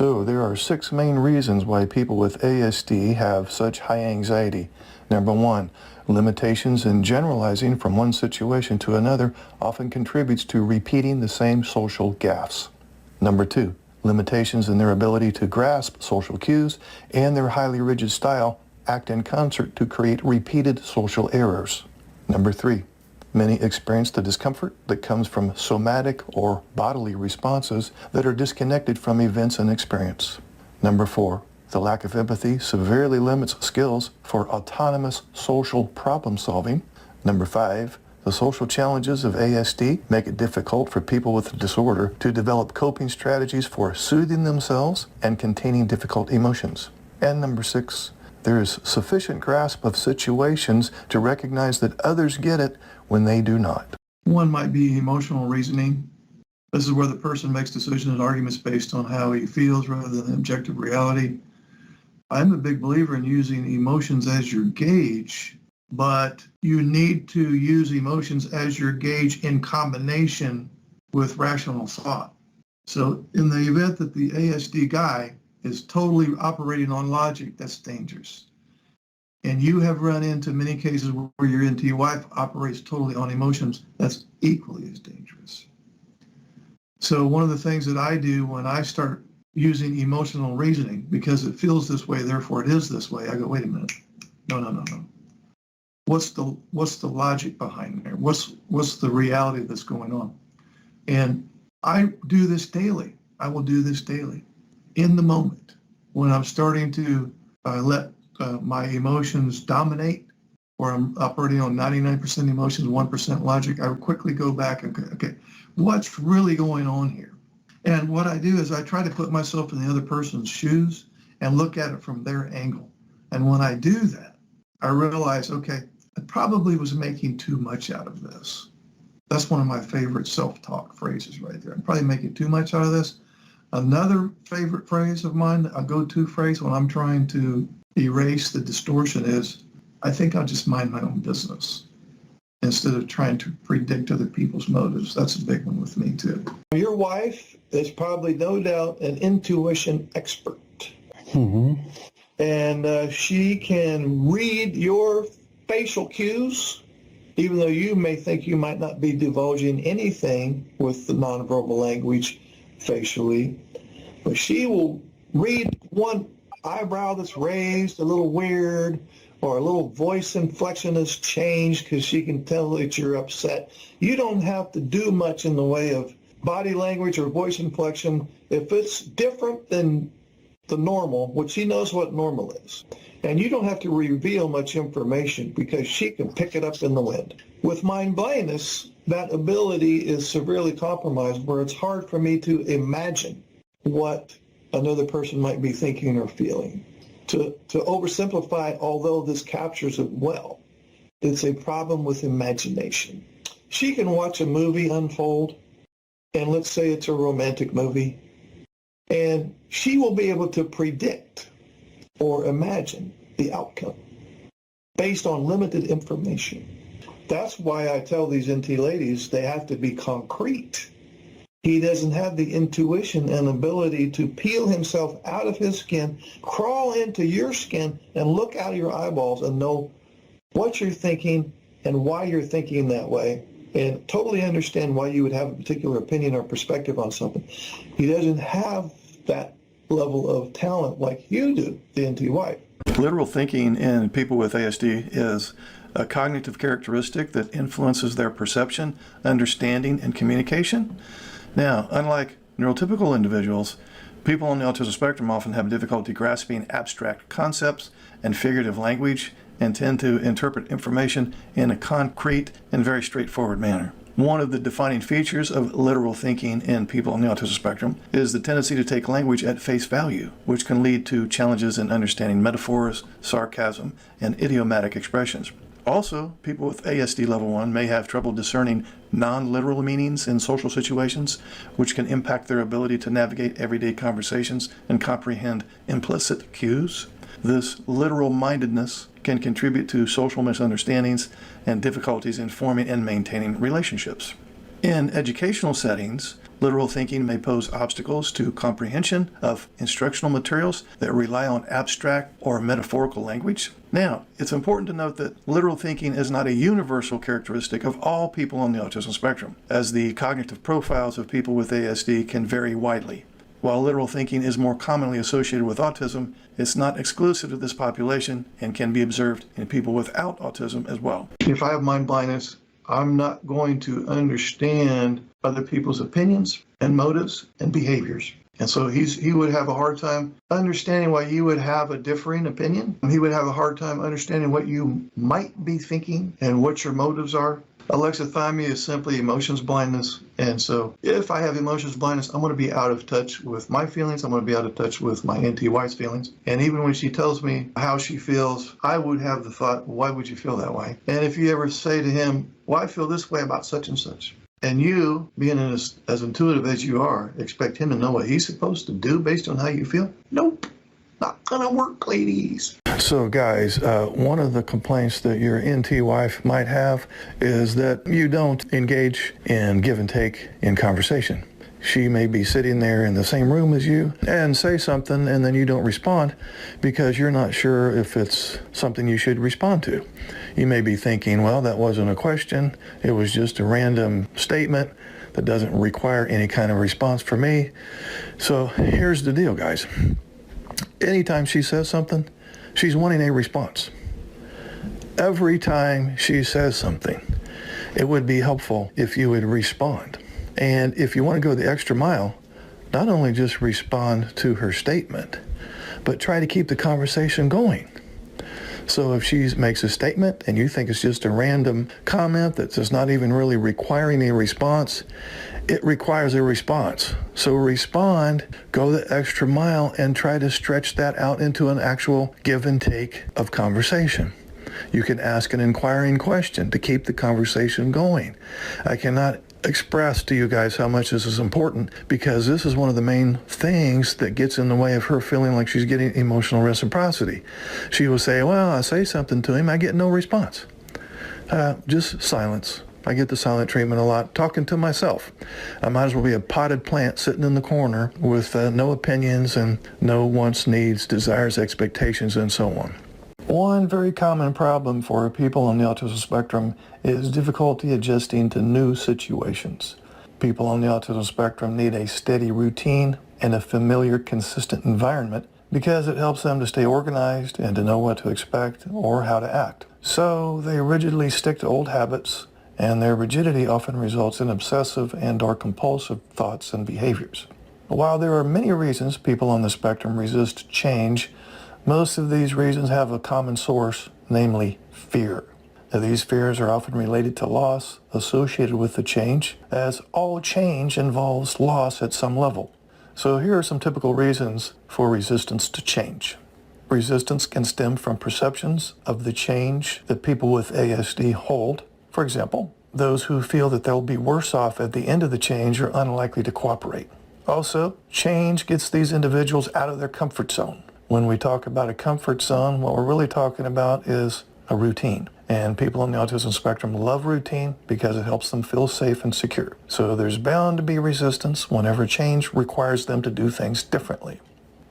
So there are 6 main reasons why people with ASD have such high anxiety. Number 1, limitations in generalizing from one situation to another often contributes to repeating the same social gaffes. Number 2, limitations in their ability to grasp social cues and their highly rigid style act in concert to create repeated social errors. Number 3, many experience the discomfort that comes from somatic or bodily responses that are disconnected from events and experience. Number 4, the lack of empathy severely limits skills for autonomous social problem solving. Number 5, the social challenges of ASD make it difficult for people with the disorder to develop coping strategies for soothing themselves and containing difficult emotions. And number 6, there is sufficient grasp of situations to recognize that others get it when they do not. One might be emotional reasoning. This is where the person makes decisions and arguments based on how he feels rather than objective reality. I'm a big believer in using emotions as your gauge, but you need to use emotions as your gauge in combination with rational thought. So in the event that the ASD guy is totally operating on logic, that's dangerous. And you have run into many cases where your NT wife operates totally on emotions, that's equally as dangerous. So one of the things that I do when I start using emotional reasoning, because it feels this way, therefore it is this way, I go, wait a minute, no. What's the logic behind there? What's the reality that's going on? And I do this daily. I will do this daily. In the moment, when I'm starting to let my emotions dominate, or I'm operating on 99% emotions, 1% logic, I quickly go back and go, okay, what's really going on here? And what I do is I try to put myself in the other person's shoes and look at it from their angle. And when I do that, I realize, okay, I probably was making too much out of this. That's one of my favorite self-talk phrases right there. I'm probably making too much out of this. Another favorite phrase of mine, a go-to phrase when I'm trying to erase the distortion is, I think I'll just mind my own business instead of trying to predict other people's motives. That's a big one with me too. Your wife is probably no doubt an intuition expert. Mm-hmm. And she can read your facial cues, even though you may think you might not be divulging anything with the nonverbal language facially, but she will read one eyebrow that's raised a little weird, or a little voice inflection has changed because she can tell that you're upset. You don't have to do much in the way of body language or voice inflection. If it's different than the normal, which she knows what normal is, and you don't have to reveal much information because she can pick it up in the wind. With mind blindness, that ability is severely compromised, where it's hard for me to imagine what another person might be thinking or feeling. To oversimplify, although this captures it well, it's a problem with imagination. She can watch a movie unfold, and let's say it's a romantic movie, and she will be able to predict or imagine the outcome based on limited information. That's why I tell these NT ladies they have to be concrete. He doesn't have the intuition and ability to peel himself out of his skin, crawl into your skin, and look out of your eyeballs and know what you're thinking and why you're thinking that way, and totally understand why you would have a particular opinion or perspective on something. He doesn't have that level of talent like you do, the NT wife. Literal thinking in people with ASD is a cognitive characteristic that influences their perception, understanding, and communication. Now, unlike neurotypical individuals, people on the autism spectrum often have difficulty grasping abstract concepts and figurative language and tend to interpret information in a concrete and very straightforward manner. One of the defining features of literal thinking in people on the autism spectrum is the tendency to take language at face value, which can lead to challenges in understanding metaphors, sarcasm, and idiomatic expressions. Also, people with ASD level 1 may have trouble discerning non-literal meanings in social situations, which can impact their ability to navigate everyday conversations and comprehend implicit cues. This literal-mindedness can contribute to social misunderstandings and difficulties in forming and maintaining relationships. In educational settings, Literal thinking may pose obstacles to comprehension of instructional materials that rely on abstract or metaphorical language. Now, it's important to note that literal thinking is not a universal characteristic of all people on the autism spectrum, as the cognitive profiles of people with ASD can vary widely. While literal thinking is more commonly associated with autism, it's not exclusive to this population and can be observed in people without autism as well. If I have mind blindness, I'm not going to understand other people's opinions and motives and behaviors. And so he would have a hard time understanding why you would have a differing opinion. He would have a hard time understanding what you might be thinking and what your motives are. Alexithymia is simply emotions blindness. And so if I have emotions blindness, I'm going to be out of touch with my feelings. I'm going to be out of touch with my NT wife's feelings. And even when she tells me how she feels, I would have the thought, why would you feel that way? And if you ever say to him, well, I feel this way about such and such, and you, being as intuitive as you are, expect him to know what he's supposed to do based on how you feel? Nope. Not gonna work, ladies. So guys, one of the complaints that your NT wife might have is that you don't engage in give and take in conversation. She may be sitting there in the same room as you and say something, and then you don't respond because you're not sure if it's something you should respond to. You may be thinking, well, that wasn't a question. It was just a random statement that doesn't require any kind of response from me. So here's the deal, guys. Anytime she says something, she's wanting a response. Every time she says something, it would be helpful if you would respond. And if you want to go the extra mile, not only just respond to her statement, but try to keep the conversation going. So if she makes a statement and you think it's just a random comment that does not even really requiring a response, it requires a response. So respond, go the extra mile, and try to stretch that out into an actual give and take of conversation. You can ask an inquiring question to keep the conversation going. I cannot express to you guys how much this is important because this is one of the main things that gets in the way of her feeling like she's getting emotional reciprocity. She will say, well, I say something to him, I get no response. Just silence. I get the silent treatment a lot, talking to myself. I might as well be a potted plant sitting in the corner with no opinions and no wants, needs, desires, expectations, and so on. One very common problem for people on the autism spectrum is difficulty adjusting to new situations. People on the autism spectrum need a steady routine and a familiar, consistent environment because it helps them to stay organized and to know what to expect or how to act. So they rigidly stick to old habits, and their rigidity often results in obsessive and/or compulsive thoughts and behaviors. While there are many reasons people on the spectrum resist change, most of these reasons have a common source, namely fear. Now, these fears are often related to loss associated with the change, as all change involves loss at some level. So here are some typical reasons for resistance to change. Resistance can stem from perceptions of the change that people with ASD hold. For example, those who feel that they'll be worse off at the end of the change are unlikely to cooperate. Also, change gets these individuals out of their comfort zone. When we talk about a comfort zone, what we're really talking about is a routine. And people on the autism spectrum love routine because it helps them feel safe and secure. So there's bound to be resistance whenever change requires them to do things differently.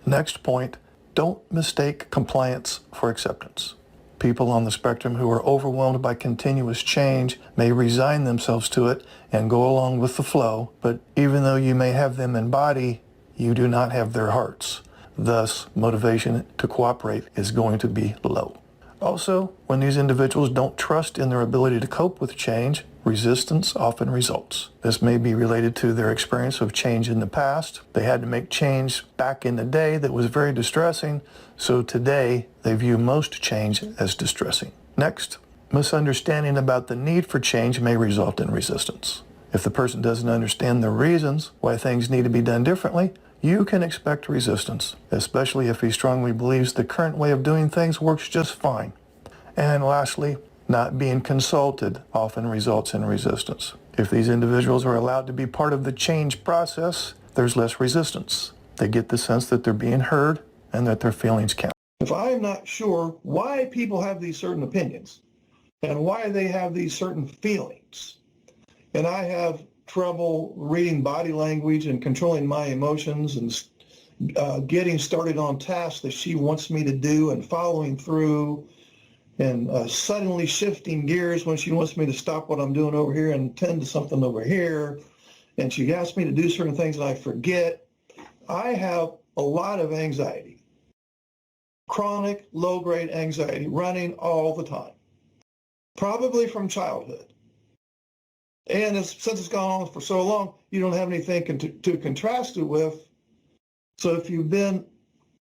Next point, don't mistake compliance for acceptance. People on the spectrum who are overwhelmed by continuous change may resign themselves to it and go along with the flow, but even though you may have them in body, you do not have their hearts. Thus, motivation to cooperate is going to be low. Also, when these individuals don't trust in their ability to cope with change, resistance often results. This may be related to their experience of change in the past. They had to make change back in the day that was very distressing, so today they view most change as distressing. Next, misunderstanding about the need for change may result in resistance. If the person doesn't understand the reasons why things need to be done differently, you can expect resistance, especially if he strongly believes the current way of doing things works just fine. And lastly, not being consulted often results in resistance. If these individuals are allowed to be part of the change process, there's less resistance. They get the sense that they're being heard and that their feelings count. If I'm not sure why people have these certain opinions and why they have these certain feelings, and I have trouble reading body language and controlling my emotions and getting started on tasks that she wants me to do and following through and suddenly shifting gears when she wants me to stop what I'm doing over here and tend to something over here. And she asks me to do certain things and I forget. I have a lot of anxiety, chronic low-grade anxiety running all the time, probably from childhood. And since it's gone on for so long, you don't have anything to contrast it with. So if you've been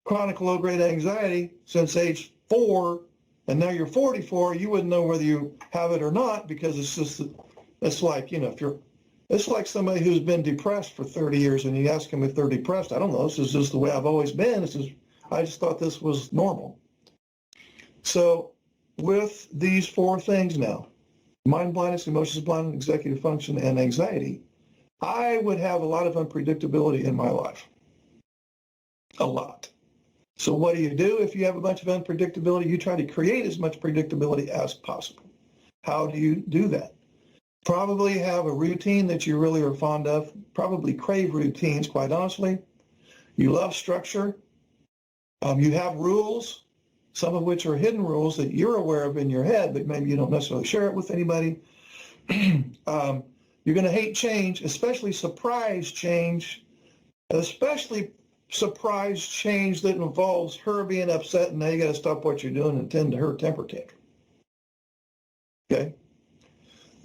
chronic low-grade anxiety since age 4, and now you're 44, you wouldn't know whether you have it or not, because it's like, it's like somebody who's been depressed for 30 years and you ask them if they're depressed. I don't know. This is just the way I've always been. I just thought this was normal. So with these 4 things now, mind blindness, emotions blindness, executive function, and anxiety, I would have a lot of unpredictability in my life. A lot. So what do you do if you have a bunch of unpredictability? You try to create as much predictability as possible. How do you do that? Probably have a routine that you really are fond of. Probably crave routines, quite honestly. You love structure. You have rules, some of which are hidden rules that you're aware of in your head, but maybe you don't necessarily share it with anybody. You're going to hate change, especially surprise change, especially surprise change that involves her being upset and now you got to stop what you're doing and tend to her temper tantrum. Okay?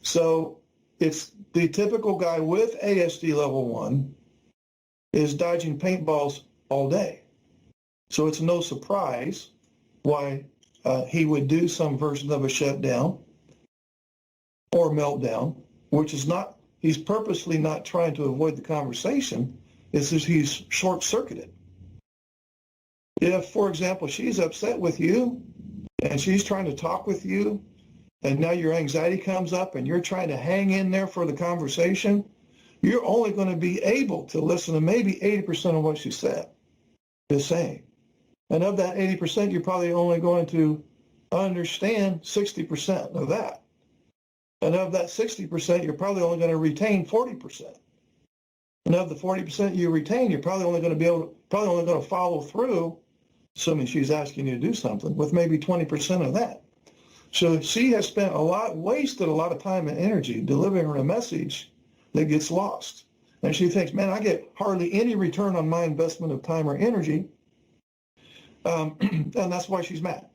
So it's the typical guy with ASD level 1 is dodging paintballs all day. So it's no surprise why he would do some version of a shutdown or meltdown, which is not, he's purposely not trying to avoid the conversation. It's just he's short-circuited. If, for example, she's upset with you and she's trying to talk with you and now your anxiety comes up and you're trying to hang in there for the conversation, you're only going to be able to listen to maybe 80% of what she is saying. And of that 80%, you're probably only going to understand 60% of that. And of that 60%, you're probably only going to retain 40%. And of the 40% you retain, you're probably only going to follow through, assuming she's asking you to do something, with maybe 20% of that. So she has wasted a lot of time and energy delivering her a message that gets lost. And she thinks, man, I get hardly any return on my investment of time or energy. And that's why she's mad.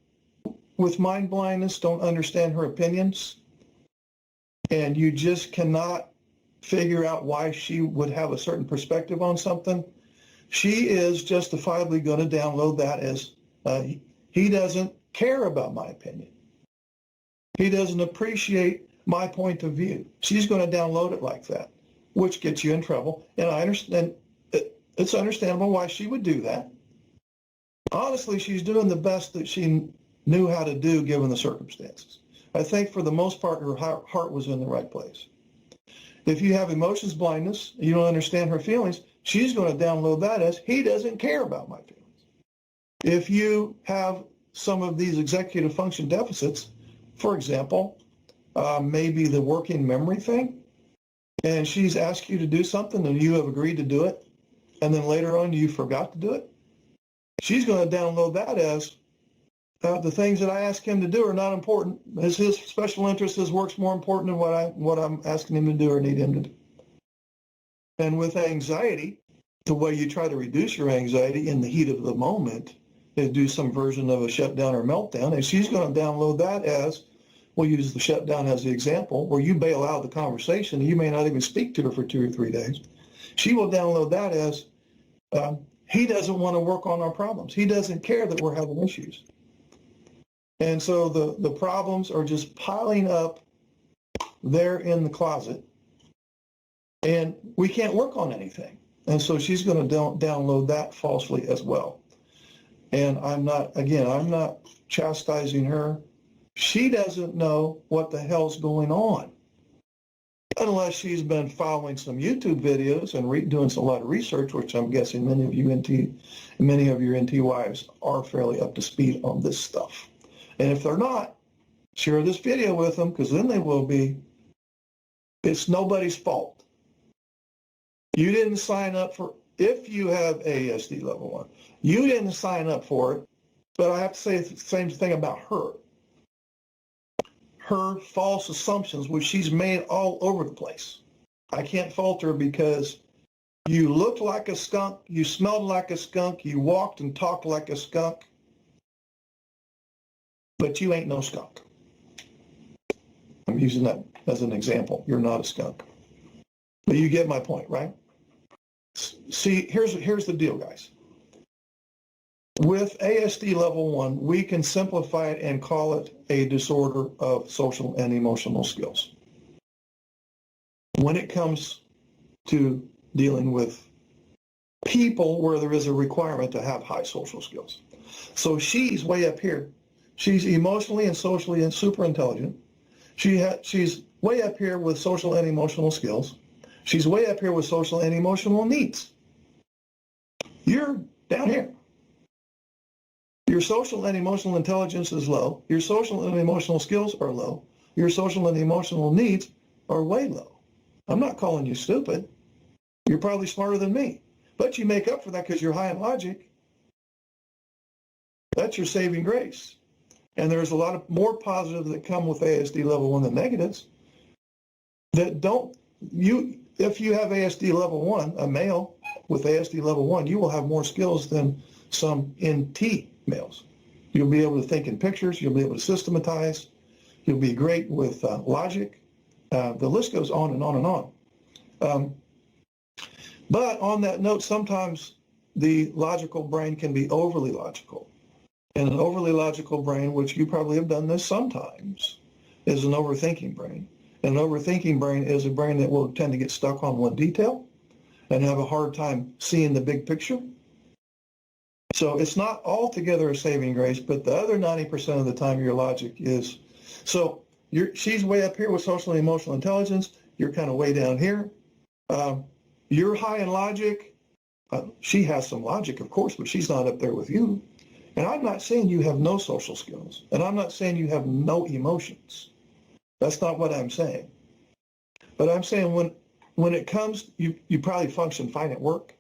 With mind blindness, don't understand her opinions. And you just cannot figure out why she would have a certain perspective on something. She is justifiably going to download that as he doesn't care about my opinion. He doesn't appreciate my point of view. She's going to download it like that, which gets you in trouble. And I understand it's understandable why she would do that. Honestly, she's doing the best that she knew how to do given the circumstances. I think for the most part, her heart was in the right place. If you have emotions blindness, you don't understand her feelings, she's going to download that as he doesn't care about my feelings. If you have some of these executive function deficits, for example, maybe the working memory thing, and she's asked you to do something and you have agreed to do it, and then later on you forgot to do it, she's going to download that as the things that I ask him to do are not important. His special interest, his work's more important than what I'm asking him to do or need him to do. And with anxiety, the way you try to reduce your anxiety in the heat of the moment is do some version of a shutdown or meltdown. And she's going to download that as, we'll use the shutdown as the example, where you bail out the conversation and you may not even speak to her for 2 or 3 days. She will download that as he doesn't want to work on our problems. He doesn't care that we're having issues. And so the problems are just piling up there in the closet, and we can't work on anything. And so she's going to download that falsely as well. And I'm not chastising her. She doesn't know what the hell's going on unless she's been following some YouTube videos and doing a lot of research, which I'm guessing many of your NT wives are fairly up to speed on this stuff. And if they're not, share this video with them, because then they will be. It's nobody's fault. You didn't sign up for, if you have ASD level 1, you didn't sign up for it, but I have to say the same thing about her. Her false assumptions, which she's made all over the place. I can't fault her because you looked like a skunk, you smelled like a skunk, you walked and talked like a skunk, but you ain't no skunk. I'm using that as an example. You're not a skunk. But you get my point, right? See, here's the deal, guys. With ASD level 1, we can simplify it and call it a disorder of social and emotional skills. When it comes to dealing with people where there is a requirement to have high social skills. So she's way up here. She's emotionally and socially and super intelligent. She's way up here with social and emotional skills. She's way up here with social and emotional needs. You're down here. Your social and emotional intelligence is low. Your social and emotional skills are low. Your social and emotional needs are way low. I'm not calling you stupid. You're probably smarter than me. But you make up for that because you're high in logic. That's your saving grace. And there's a lot of more positives that come with ASD level 1 than negatives that don't, if you have ASD level 1, a male with ASD level 1, you will have more skills than some NT males. You'll be able to think in pictures, you'll be able to systematize, you'll be great with logic. The list goes on and on and on. But on that note, sometimes the logical brain can be overly logical. And an overly logical brain, which you probably have done this sometimes, is an overthinking brain. And an overthinking brain is a brain that will tend to get stuck on one detail and have a hard time seeing the big picture. So it's not altogether a saving grace, but the other 90% of the time your logic is. So she's way up here with social and emotional intelligence. You're kind of way down here. You're high in logic. She has some logic, of course, but she's not up there with you. And I'm not saying you have no social skills, and I'm not saying you have no emotions. That's not what I'm saying. But I'm saying when it comes, you probably function fine at work.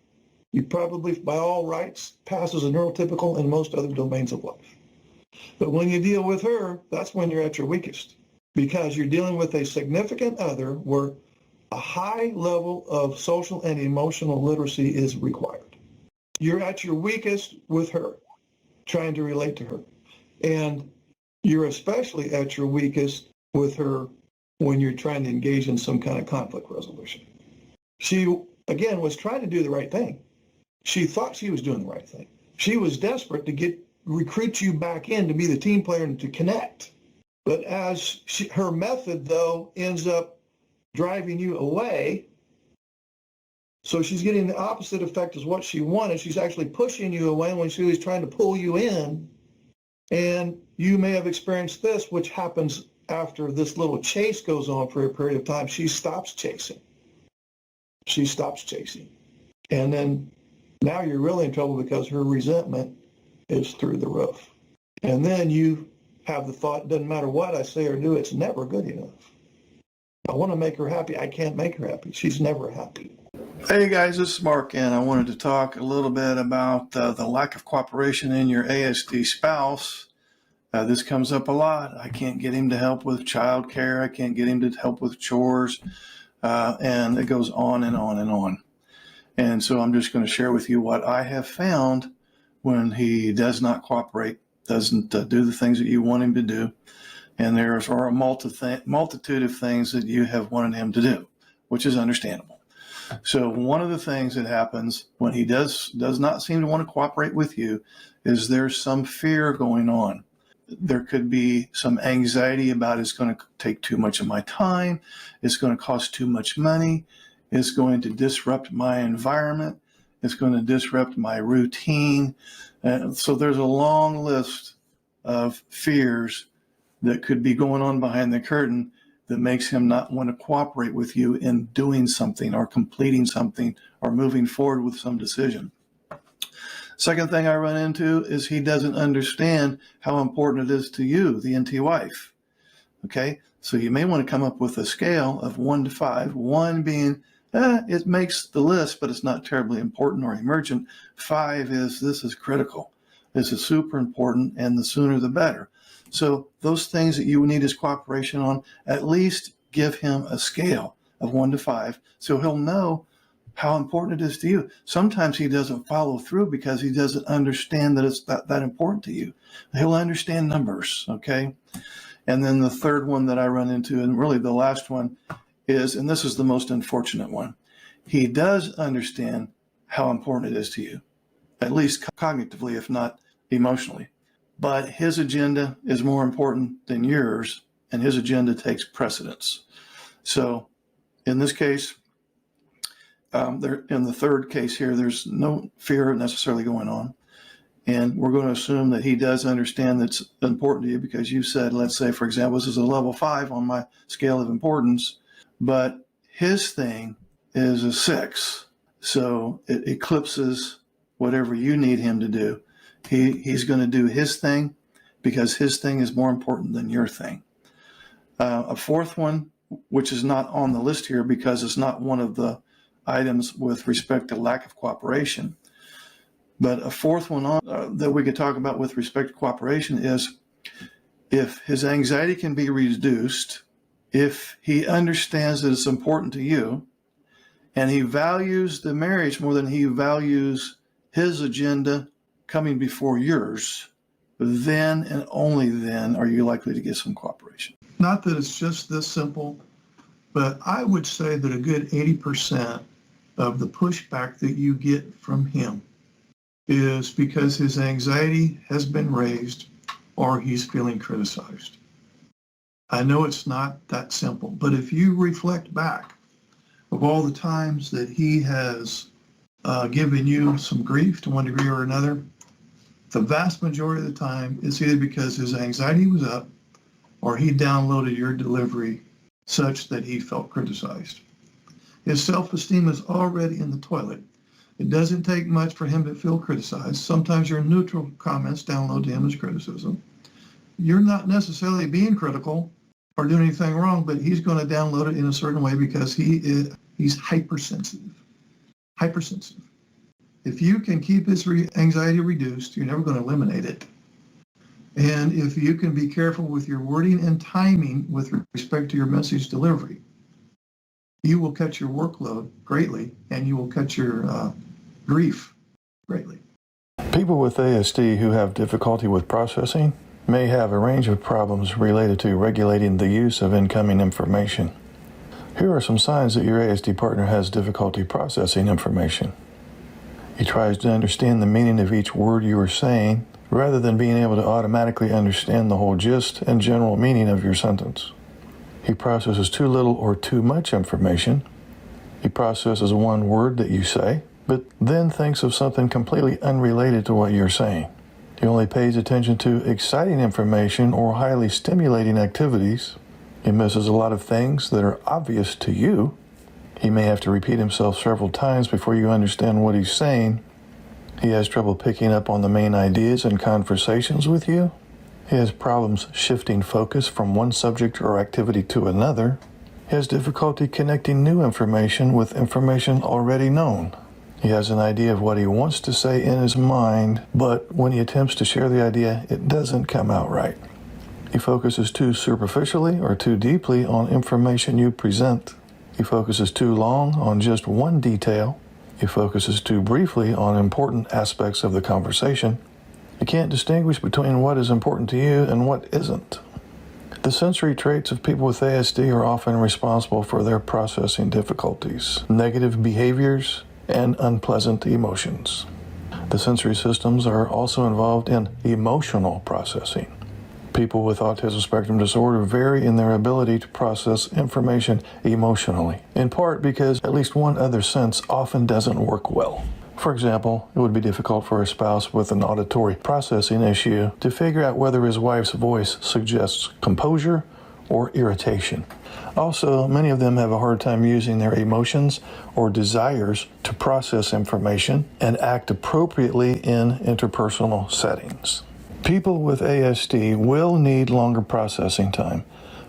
You probably, by all rights, pass as a neurotypical in most other domains of life. But when you deal with her, that's when you're at your weakest, because you're dealing with a significant other where a high level of social and emotional literacy is required. You're at your weakest with her, trying to relate to her. And you're especially at your weakest with her when you're trying to engage in some kind of conflict resolution. She, again, was trying to do the right thing. She thought she was doing the right thing. She was desperate to recruit you back in to be the team player and to connect. But as her method, though, ends up driving you away, so she's getting the opposite effect as what she wanted. She's actually pushing you away when she was trying to pull you in. And you may have experienced this, which happens after this little chase goes on for a period of time. She stops chasing. She stops chasing. And then now you're really in trouble because her resentment is through the roof. And then you have the thought, doesn't matter what I say or do, it's never good enough. I want to make her happy. I can't make her happy. She's never happy. Hey guys, this is Mark, and I wanted to talk a little bit about the lack of cooperation in your ASD spouse. This comes up a lot. I can't get him to help with childcare. I can't get him to help with chores, and it goes on and on and on. And so I'm just going to share with you what I have found when he does not cooperate, doesn't do the things that you want him to do. And there are a multitude of things that you have wanted him to do, which is understandable. So one of the things that happens when he does not seem to want to cooperate with you is there's some fear going on. There could be some anxiety about it's going to take too much of my time, it's going to cost too much money, it's going to disrupt my environment, it's going to disrupt my routine. So there's a long list of fears that could be going on behind the curtain that makes him not want to cooperate with you in doing something or completing something or moving forward with some decision. Second thing I run into is he doesn't understand how important it is to you, the NT wife. Okay, so you may want to come up with a scale of 1 to 5, 1 being It makes the list, but it's not terribly important or emergent. 5 is this is critical. This is super important, and the sooner the better. So those things that you need his cooperation on, at least give him a scale of 1 to 5 so he'll know how important it is to you. Sometimes he doesn't follow through because he doesn't understand that it's that important to you. He'll understand numbers, okay? And then the third one that I run into, and really the last one, is, and this is the most unfortunate one, he does understand how important it is to you, at least cognitively, if not emotionally. But his agenda is more important than yours, and his agenda takes precedence. So in this case, in the third case here, there's no fear necessarily going on. And we're going to assume that he does understand that's important to you because you said, let's say, for example, this is a level 5 on my scale of importance, but his thing is a 6. So it eclipses whatever you need him to do. He's going to do his thing because his thing is more important than your thing. A fourth one, which is not on the list here because it's not one of the items with respect to lack of cooperation. But a fourth one that we could talk about with respect to cooperation is if his anxiety can be reduced, if he understands that it's important to you, and he values the marriage more than he values his agenda coming before yours, then and only then are you likely to get some cooperation. Not that it's just this simple, but I would say that a good 80% of the pushback that you get from him is because his anxiety has been raised or he's feeling criticized. I know it's not that simple, but if you reflect back of all the times that he has given you some grief to one degree or another, the vast majority of the time it's either because his anxiety was up or he downloaded your delivery such that he felt criticized. His self-esteem is already in the toilet. It doesn't take much for him to feel criticized. Sometimes your neutral comments download to him as criticism. You're not necessarily being critical or doing anything wrong, but he's going to download it in a certain way because he's hypersensitive. Hypersensitive. If you can keep his anxiety reduced, you're never going to eliminate it. And if you can be careful with your wording and timing with respect to your message delivery, you will cut your workload greatly and you will cut your grief greatly. People with ASD who have difficulty with processing may have a range of problems related to regulating the use of incoming information. Here are some signs that your ASD partner has difficulty processing information. He tries to understand the meaning of each word you are saying rather than being able to automatically understand the whole gist and general meaning of your sentence. He processes too little or too much information. He processes one word that you say, but then thinks of something completely unrelated to what you're saying. He only pays attention to exciting information or highly stimulating activities. He misses a lot of things that are obvious to you. He may have to repeat himself several times before you understand what he's saying. He has trouble picking up on the main ideas in conversations with you. He has problems shifting focus from one subject or activity to another. He has difficulty connecting new information with information already known. He has an idea of what he wants to say in his mind, but when he attempts to share the idea, it doesn't come out right. He focuses too superficially or too deeply on information you present. He focuses too long on just one detail. He focuses too briefly on important aspects of the conversation. You can't distinguish between what is important to you and what isn't. The sensory traits of people with ASD are often responsible for their processing difficulties, negative behaviors, and unpleasant emotions. The sensory systems are also involved in emotional processing. People with autism spectrum disorder vary in their ability to process information emotionally, in part because at least one other sense often doesn't work well. For example, it would be difficult for a spouse with an auditory processing issue to figure out whether his wife's voice suggests composure or irritation. Also, many of them have a hard time using their emotions or desires to process information and act appropriately in interpersonal settings. People with ASD will need longer processing time,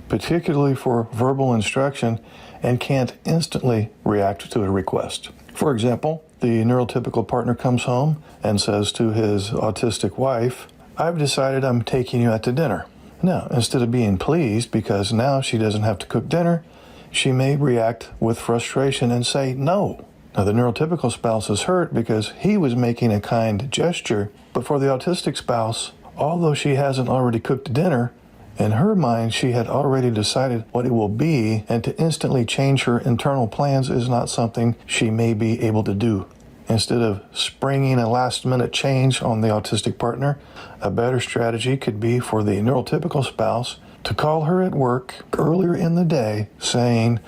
particularly for verbal instruction, and can't instantly react to a request. For example, the neurotypical partner comes home and says to his autistic wife, "I've decided I'm taking you out to dinner." Now, instead of being pleased because now she doesn't have to cook dinner, she may react with frustration and say no. Now, the neurotypical spouse is hurt because he was making a kind gesture, but for the autistic spouse, although she hasn't already cooked dinner, in her mind she had already decided what it will be, and to instantly change her internal plans is not something she may be able to do. Instead of springing a last-minute change on the autistic partner, a better strategy could be for the neurotypical spouse to call her at work earlier in the day saying,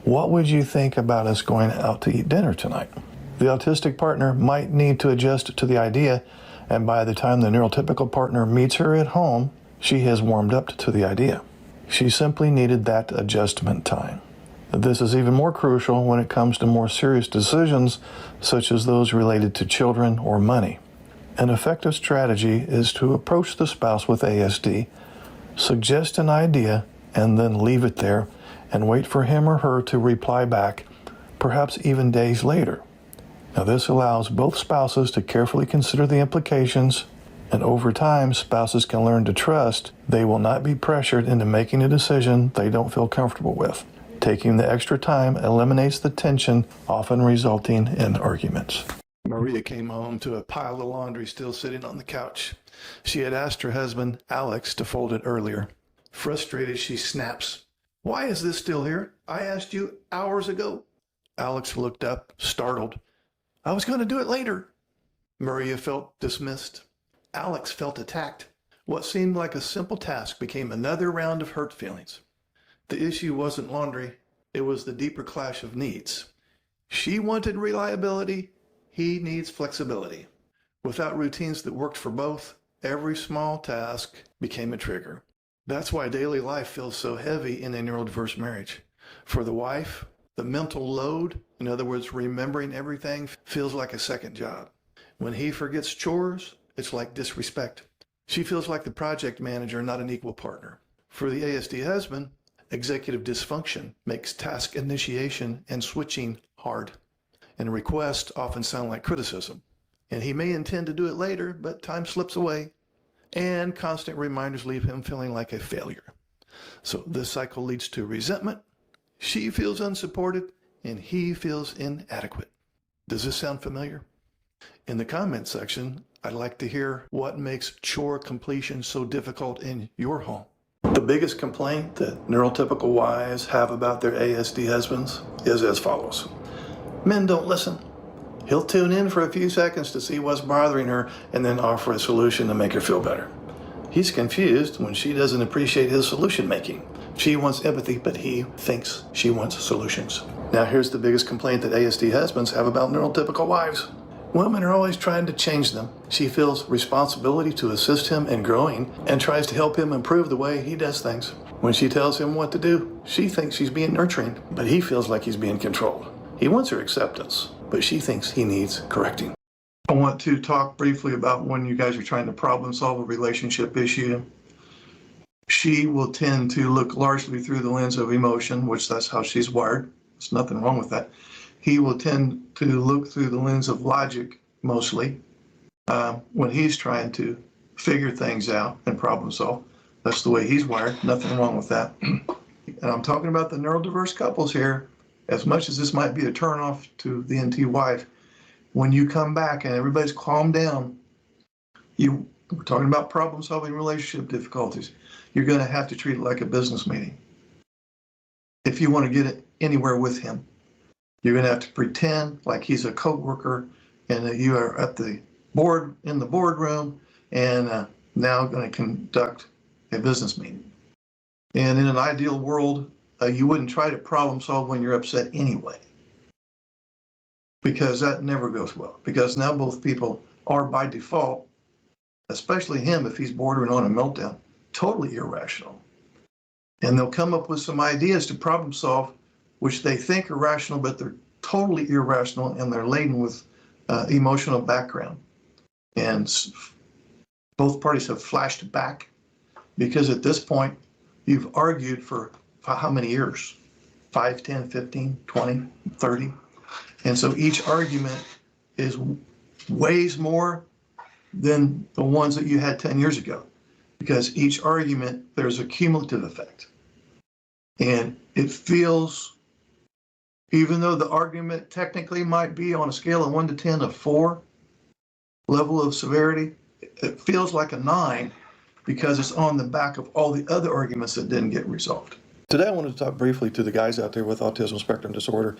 "What would you think about us going out to eat dinner tonight?" The autistic partner might need to adjust to the idea, and by the time the neurotypical partner meets her at home, she has warmed up to the idea. She simply needed that adjustment time. This is even more crucial when it comes to more serious decisions, such as those related to children or money. An effective strategy is to approach the spouse with ASD, suggest an idea, and then leave it there and wait for him or her to reply back, perhaps even days later. Now, this allows both spouses to carefully consider the implications, and over time, spouses can learn to trust they will not be pressured into making a decision they don't feel comfortable with. Taking the extra time eliminates the tension, often resulting in arguments. Maria came home to a pile of laundry still sitting on the couch. She had asked her husband, Alex, to fold it earlier. Frustrated, she snaps, "Why is this still here? I asked you hours ago." Alex looked up, startled. "I was going to do it later." Maria felt dismissed. Alex felt attacked. What seemed like a simple task became another round of hurt feelings. The issue wasn't laundry, it was the deeper clash of needs. She wanted reliability, he needs flexibility. Without routines that worked for both, every small task became a trigger. That's why daily life feels so heavy in a neurodiverse marriage. For the wife, the mental load, in other words, remembering everything, feels like a second job. When he forgets chores, it's like disrespect. She feels like the project manager, not an equal partner. For the ASD husband, executive dysfunction makes task initiation and switching hard, and requests often sound like criticism. And he may intend to do it later, but time slips away, and constant reminders leave him feeling like a failure. So this cycle leads to resentment. She feels unsupported, and he feels inadequate. Does this sound familiar? In the comment section, I'd like to hear what makes chore completion so difficult in your home. The biggest complaint that neurotypical wives have about their ASD husbands is as follows. Men don't listen. He'll tune in for a few seconds to see what's bothering her and then offer a solution to make her feel better. He's confused when she doesn't appreciate his solution making. She wants empathy, but he thinks she wants solutions. Now here's the biggest complaint that ASD husbands have about neurotypical wives. Women are always trying to change them. She feels responsibility to assist him in growing and tries to help him improve the way he does things. When she tells him what to do, she thinks she's being nurturing, but he feels like he's being controlled. He wants her acceptance, but she thinks he needs correcting. I want to talk briefly about when you guys are trying to problem solve a relationship issue. She will tend to look largely through the lens of emotion, which that's how she's wired. There's nothing wrong with that. He will tend to look through the lens of logic mostly when he's trying to figure things out and problem solve. That's the way he's wired. Nothing wrong with that. And I'm talking about the neurodiverse couples here. As much as this might be a turnoff to the NT wife, when you come back and everybody's calmed down, we're talking about problem solving relationship difficulties. You're going to have to treat it like a business meeting. If you want to get it anywhere with him, you're going to have to pretend like he's a coworker and that you are at the board in the boardroom and now going to conduct a business meeting. And in an ideal world, you wouldn't try to problem solve when you're upset anyway, because that never goes well. Because now both people are by default, especially him if he's bordering on a meltdown, totally irrational. And they'll come up with some ideas to problem solve which they think are rational, but they're totally irrational and they're laden with emotional background. And both parties have flashed back because at this point, you've argued for how many years? 5, 10, 15, 20, 30. And so each argument is weighs more than the ones that you had 10 years ago, because each argument, there's a cumulative effect. And it feels, even though the argument technically might be on a scale of 1 to 10 of 4 level of severity, it feels like a 9 because it's on the back of all the other arguments that didn't get resolved. Today I wanted to talk briefly to the guys out there with autism spectrum disorder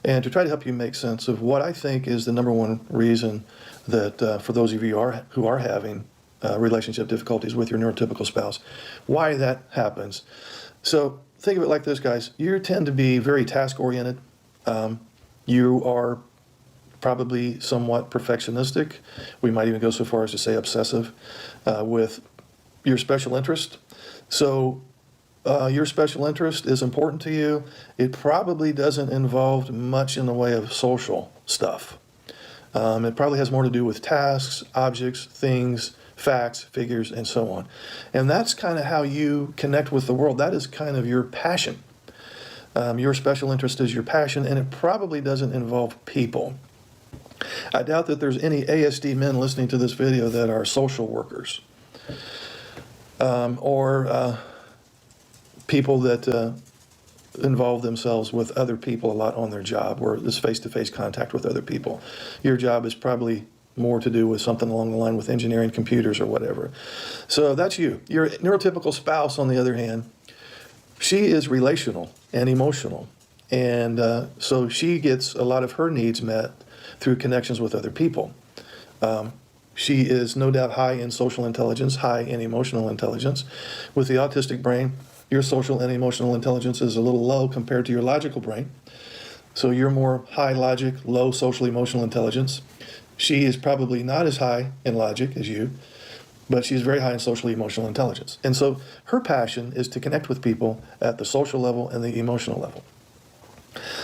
and to try to help you make sense of what I think is the number one reason that for those of you who are having relationship difficulties with your neurotypical spouse, why that happens. So think of it like this, guys. You tend to be very task-oriented. You are probably somewhat perfectionistic. We might even go so far as to say obsessive with your special interest. So your special interest is important to you. It probably doesn't involve much in the way of social stuff. It probably has more to do with tasks, objects, things, facts, figures, and so on. And that's kind of how you connect with the world. That is kind of your passion. Your special interest is your passion, and it probably doesn't involve people. I doubt that there's any ASD men listening to this video that are social workers or people that involve themselves with other people a lot on their job, where there's face-to-face contact with other people. Your job is probably more to do with something along the line with engineering, computers, or whatever. So that's you. Your neurotypical spouse, on the other hand, she is relational and emotional. And so she gets a lot of her needs met through connections with other people. She is no doubt high in social intelligence, high in emotional intelligence. With the autistic brain, your social and emotional intelligence is a little low compared to your logical brain. So you're more high logic, low social emotional intelligence. She is probably not as high in logic as you, but she's very high in social emotional intelligence. And so her passion is to connect with people at the social level and the emotional level.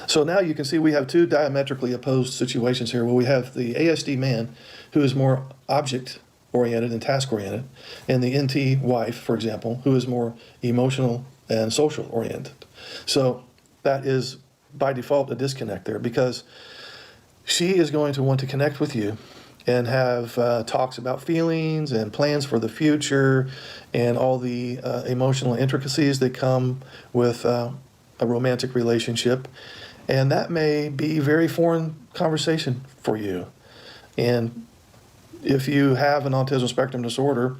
So now you can see we have two diametrically opposed situations here, where we have the ASD man who is more object-oriented and task-oriented, and the NT wife, for example, who is more emotional and social-oriented. So that is, by default, a disconnect there, because she is going to want to connect with you and have talks about feelings and plans for the future and all the emotional intricacies that come with a romantic relationship. And that may be very foreign conversation for you. And if you have an autism spectrum disorder,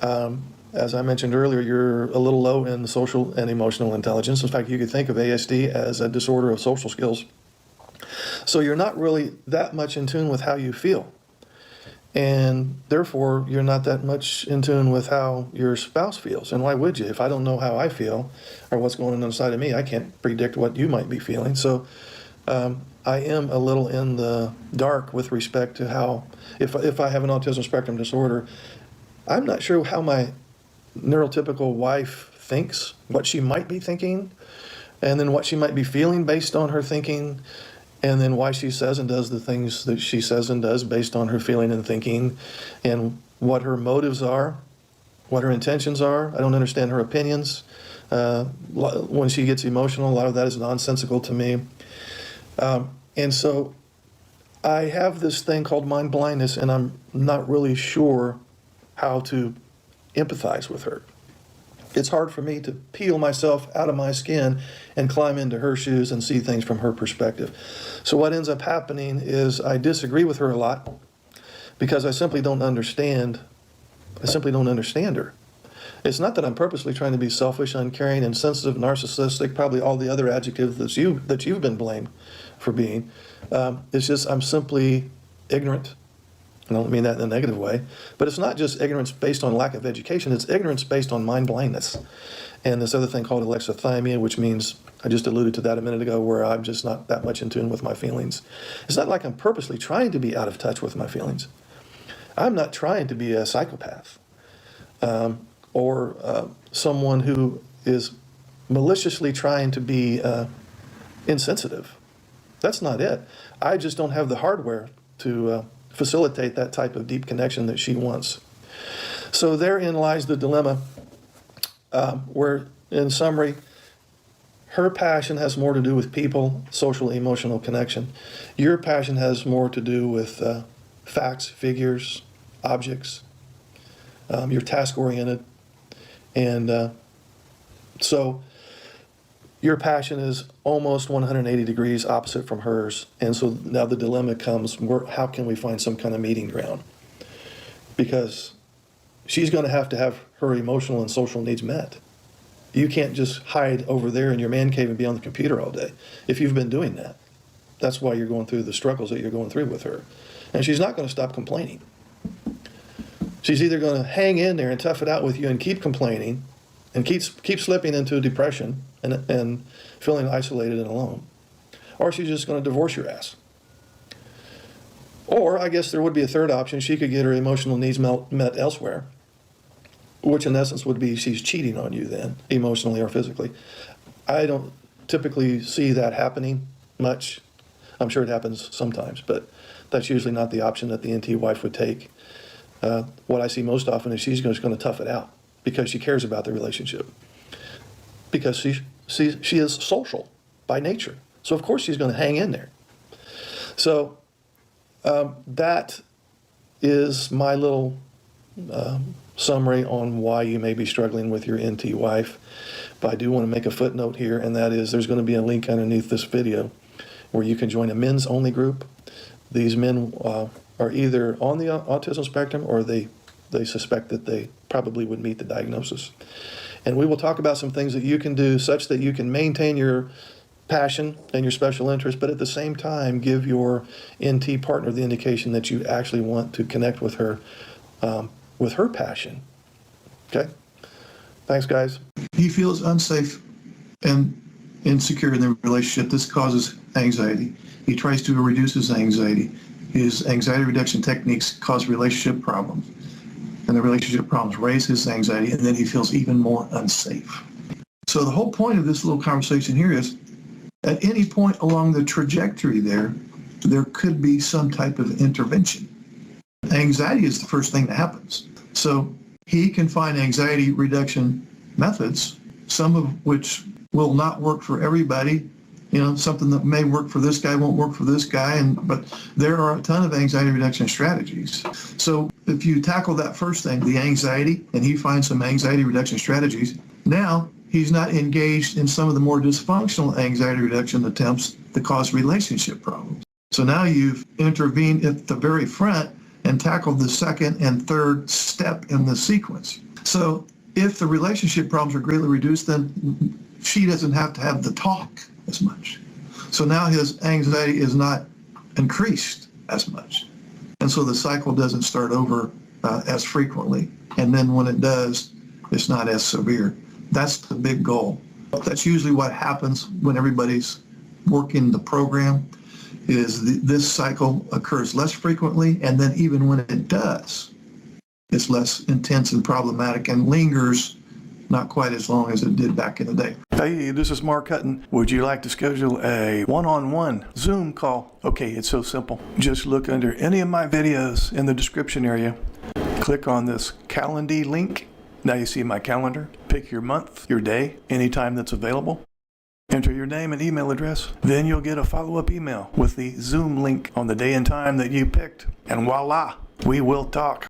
as I mentioned earlier, you're a little low in the social and emotional intelligence. In fact, you could think of ASD as a disorder of social skills. So you're not really that much in tune with how you feel. And therefore, you're not that much in tune with how your spouse feels. And why would you? If I don't know how I feel or what's going on inside of me, I can't predict what you might be feeling. So I am a little in the dark with respect to how, if I have an autism spectrum disorder, I'm not sure how my neurotypical wife thinks, what she might be thinking, and then what she might be feeling based on her thinking, and then why she says and does the things that she says and does based on her feeling and thinking, and what her motives are, what her intentions are. I don't understand her opinions. When she gets emotional, a lot of that is nonsensical to me. And so I have this thing called mind blindness, and I'm not really sure how to empathize with her. It's hard for me to peel myself out of my skin and climb into her shoes and see things from her perspective. So what ends up happening is I disagree with her a lot because I simply don't understand her. It's not that I'm purposely trying to be selfish, uncaring, insensitive, narcissistic, probably all the other adjectives that you've been blamed for being. It's just I'm simply ignorant. I don't mean that in a negative way, but it's not just ignorance based on lack of education, it's ignorance based on mind blindness. And this other thing called alexithymia, which means, I just alluded to that a minute ago, where I'm just not that much in tune with my feelings. It's not like I'm purposely trying to be out of touch with my feelings. I'm not trying to be a psychopath or someone who is maliciously trying to be insensitive. That's not it. I just don't have the hardware to facilitate that type of deep connection that she wants. So therein lies the dilemma where, in summary, her passion has more to do with people, social, emotional connection. Your passion has more to do with facts, figures, objects. You're task-oriented. And so your passion is almost 180 degrees opposite from hers. And so now the dilemma comes, how can we find some kind of meeting ground? Because she's going to have her emotional and social needs met. You can't just hide over there in your man cave and be on the computer all day. If you've been doing that, that's why you're going through the struggles that you're going through with her. And she's not going to stop complaining. She's either going to hang in there and tough it out with you and keep complaining and keep slipping into depression and feeling isolated and alone, or she's just going to divorce your ass. Or I guess there would be a third option. She could get her emotional needs met elsewhere, which in essence would be she's cheating on you then, emotionally or physically. I don't typically see that happening much. I'm sure it happens sometimes, but that's usually not the option that the NT wife would take. What I see most often is she's just going to tough it out because she cares about the relationship. Because she is social by nature. So of course she's going to hang in there. So that is my little summary on why you may be struggling with your NT wife. But I do want to make a footnote here, and that is there's going to be a link underneath this video where you can join a men's only group. These men are either on the autism spectrum or they suspect that they probably would meet the diagnosis. And we will talk about some things that you can do such that you can maintain your passion and your special interest, but at the same time give your NT partner the indication that you actually want to connect with her passion. Okay? Thanks, guys. He feels unsafe and insecure in the relationship. This causes anxiety. He tries to reduce his anxiety. His anxiety reduction techniques cause relationship problems. And the relationship problems raise his anxiety, and then he feels even more unsafe. So the whole point of this little conversation here is, at any point along the trajectory there could be some type of intervention. Anxiety is the first thing that happens. So he can find anxiety reduction methods, some of which will not work for everybody. You know, something that may work for this guy won't work for this guy, but there are a ton of anxiety reduction strategies. So if you tackle that first thing, the anxiety, and he finds some anxiety reduction strategies, now he's not engaged in some of the more dysfunctional anxiety reduction attempts that cause relationship problems. So now you've intervened at the very front and tackled the second and third step in the sequence. So if the relationship problems are greatly reduced, then she doesn't have to have the talk as much. So now his anxiety is not increased as much. And so the cycle doesn't start over as frequently. And then when it does, it's not as severe. That's the big goal. That's usually what happens when everybody's working the program, is this cycle occurs less frequently, and then even when it does, it's less intense and problematic and lingers not quite as long as it did back in the day. Hey, this is Mark Hutton. Would you like to schedule a one-on-one Zoom call? Okay, it's so simple. Just look under any of my videos in the description area. Click on this Calendly link. Now you see my calendar. Pick your month, your day, any time that's available. Enter your name and email address. Then you'll get a follow-up email with the Zoom link on the day and time that you picked. And voila, we will talk.